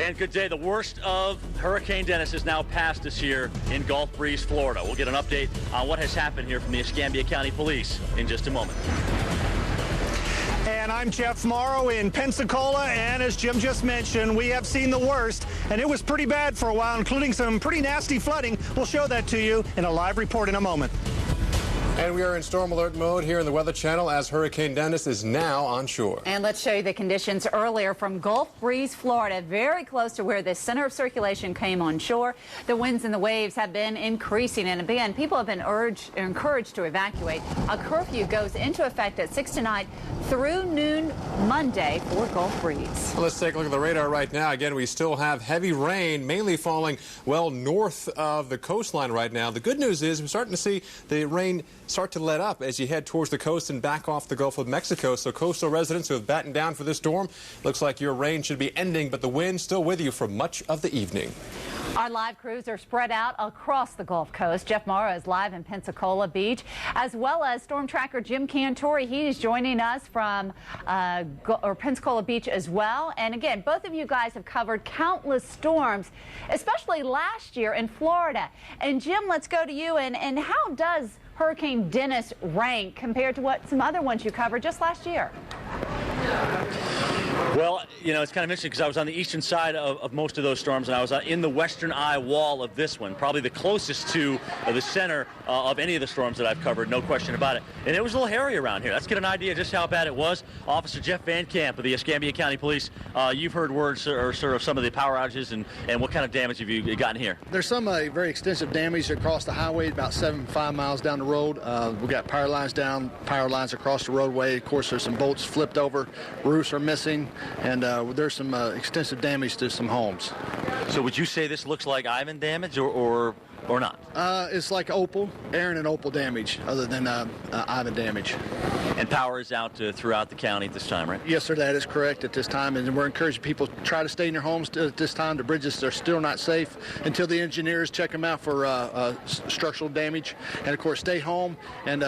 Dan, good day. The worst of Hurricane Dennis is now past us here in Gulf Breeze, Florida. We'll get an update on what has happened here from the Escambia County Police in just a moment. And I'm Jeff Morrow in Pensacola, and as Jim just mentioned, we have seen the worst, and it was pretty bad for a while, including some pretty nasty flooding. We'll show that to you in a live report in a moment. And we are in storm alert mode here in the Weather Channel as Hurricane Dennis is now on shore. And let's show you the conditions earlier from Gulf Breeze, Florida, very close to where the center of circulation came on shore. The winds and the waves have been increasing, and again, people have been encouraged to evacuate. A curfew goes into effect at 6 tonight through noon Monday for Gulf Breeze. Well, let's take a look at the radar right now. Again, we still have heavy rain, mainly falling well north of the coastline right now. The good news is we're starting to see the rain start to let up as you head towards the coast and back off the Gulf of Mexico. So coastal residents who have battened down for this storm, looks like your rain should be ending, but the wind still with you for much of the evening. Our live crews are spread out across the Gulf Coast. Jeff Morrow is live in Pensacola Beach, as well as storm tracker Jim Cantore. He is joining us from Pensacola Beach as well. And again, both of you guys have covered countless storms, especially last year in Florida. And Jim, let's go to you. And how does Hurricane Dennis rank compared to what some other ones you covered just last year? Well, you know, it's kind of interesting because I was on the eastern side of most of those storms, and I was in the western eye wall of this one, probably the closest to the center of any of the storms that I've covered, no question about it. And it was a little hairy around here. Let's get an idea of just how bad it was. Officer Jeff Van Camp of the Escambia County Police, you've heard words, sir, of some of the power outages, and what kind of damage have you gotten here? There's some very extensive damage across the highway, about 7-5 miles down the road. We've got power lines down, power lines across the roadway. Of course, there's some bolts flipped over, roofs are missing, and there's some extensive damage to some homes. So would you say this looks like Ivan damage or not? It's like Aaron and Opal damage, other than Ivan damage. And power is out throughout the county at this time, right? Yes, sir, that is correct at this time, and we're encouraging people to try to stay in their homes at this time. The bridges are still not safe until the engineers check them out for structural damage. And, of course, stay home and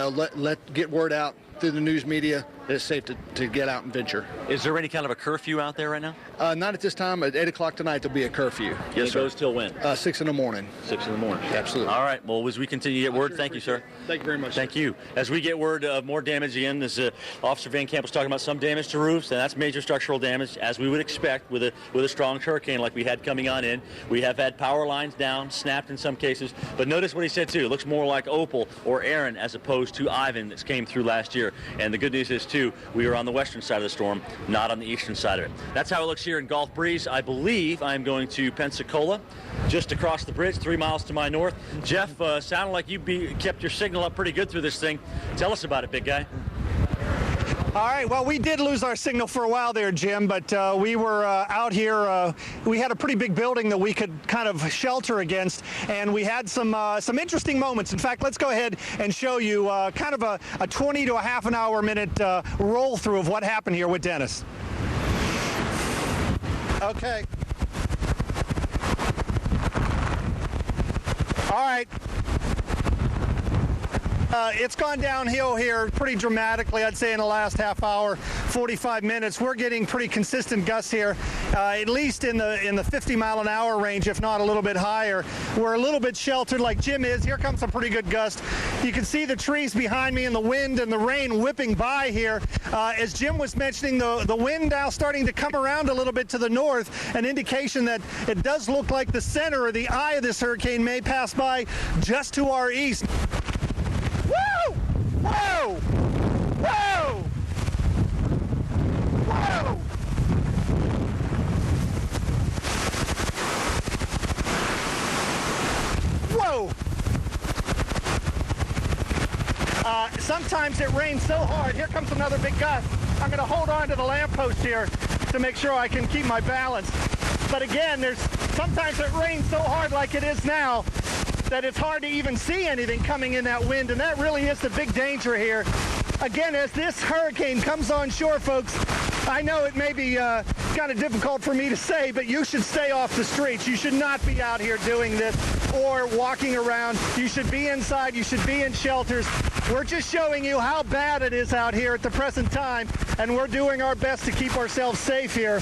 get word out through the news media that it's safe to get out and venture. Is there any kind of a curfew out there right now? Not at this time. At 8 o'clock tonight, there'll be a curfew. Yes, sir. It goes till when? 6 in the morning. 6 in the morning. Absolutely. All right. Well, as we continue to get word, thank you, sir. Thank you very much. Thank you. As we get word of more damage again, as Officer Van Camp was talking about some damage to roofs, and that's major structural damage, as we would expect with a strong hurricane like we had coming on in. We have had power lines down, snapped in some cases, but notice what he said too. It looks more like Opal or Aaron as opposed to Ivan that came through last year. And the good news is too, we are on the western side of the storm, not on the eastern side of it. That's how it looks here in Gulf Breeze. I believe I'm going to Pensacola, just across the bridge, 3 miles to my north. Jeff, sounded like you kept your signal up pretty good through this thing. Tell us about it, big guy. All right, well, we did lose our signal for a while there, Jim, but we were out here. We had a pretty big building that we could kind of shelter against, and we had some interesting moments. In fact, let's go ahead and show you kind of a 20 to a half an hour minute roll through of what happened here with Dennis. Okay. All right. It's gone downhill here pretty dramatically, I'd say, in the last half hour, 45 minutes. We're getting pretty consistent gusts here, at least in the 50-mile-an-hour range, if not a little bit higher. We're a little bit sheltered like Jim is. Here comes a pretty good gust. You can see the trees behind me and the wind and the rain whipping by here. As Jim was mentioning, the wind now starting to come around a little bit to the north, an indication that it does look like the center or the eye of this hurricane may pass by just to our east. Whoa! Whoa! Whoa! Whoa! Whoa! Sometimes it rains so hard. Here comes another big gust. I'm going to hold on to the lamppost here to make sure I can keep my balance. But again, sometimes it rains so hard like it is now that it's hard to even see anything coming in that wind, and that really is the big danger here. Again, as this hurricane comes on shore, folks, I know it may be kind of difficult for me to say, but you should stay off the streets. You should not be out here doing this or walking around. You should be inside. You should be in shelters. We're just showing you how bad it is out here at the present time. and we're doing our best to keep ourselves safe here.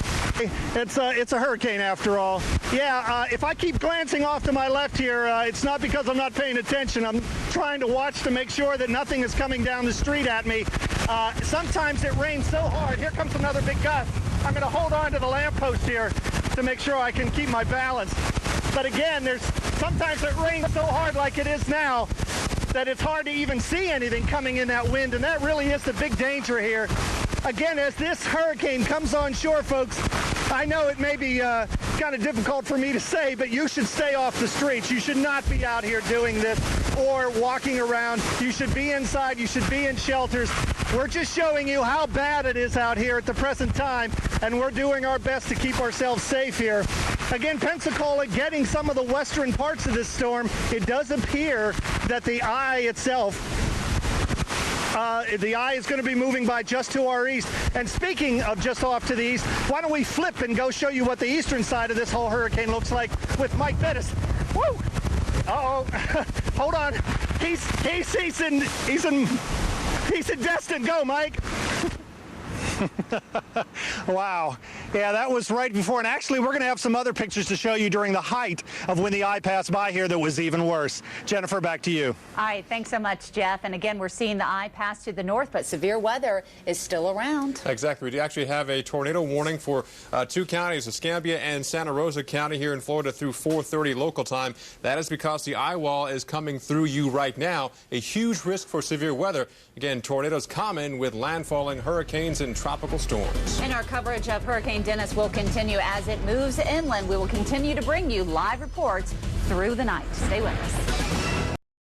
It's a hurricane after all. Yeah, if I keep glancing off to my left here, it's not because I'm not paying attention. I'm trying to watch to make sure that nothing is coming down the street at me. Sometimes it rains so hard. Here comes another big gust. I'm going to hold on to the lamppost here to make sure I can keep my balance. But again, sometimes it rains so hard like it is now that it's hard to even see anything coming in that wind, and that really is the big danger here. Again, as this hurricane comes on shore, folks, I know it may be kind of difficult for me to say, but you should stay off the streets. You should not be out here doing this or walking around. You should be inside. You should be in shelters. We're just showing you how bad it is out here at the present time, and we're doing our best to keep ourselves safe here. Again, Pensacola getting some of the western parts of this storm. It does appear that the eye itself, the eye is going to be moving by just to our east. And speaking of just off to the east, why don't we flip and go show you what the eastern side of this whole hurricane looks like with Mike Bettis. Woo! Uh-oh. Hold on. He's in Destin. Go, Mike. Wow. Yeah, that was right before. And actually, we're going to have some other pictures to show you during the height of when the eye passed by here that was even worse. Jennifer, back to you. All right. Thanks so much, Jeff. And again, we're seeing the eye pass to the north, but severe weather is still around. Exactly. We do actually have a tornado warning for two counties, Escambia and Santa Rosa County here in Florida through 4:30 local time. That is because the eye wall is coming through you right now. A huge risk for severe weather. Again, tornadoes common with landfalling hurricanes and tropical storms. And our coverage of Hurricane Dennis will continue as it moves inland. We will continue to bring you live reports through the night. Stay with us.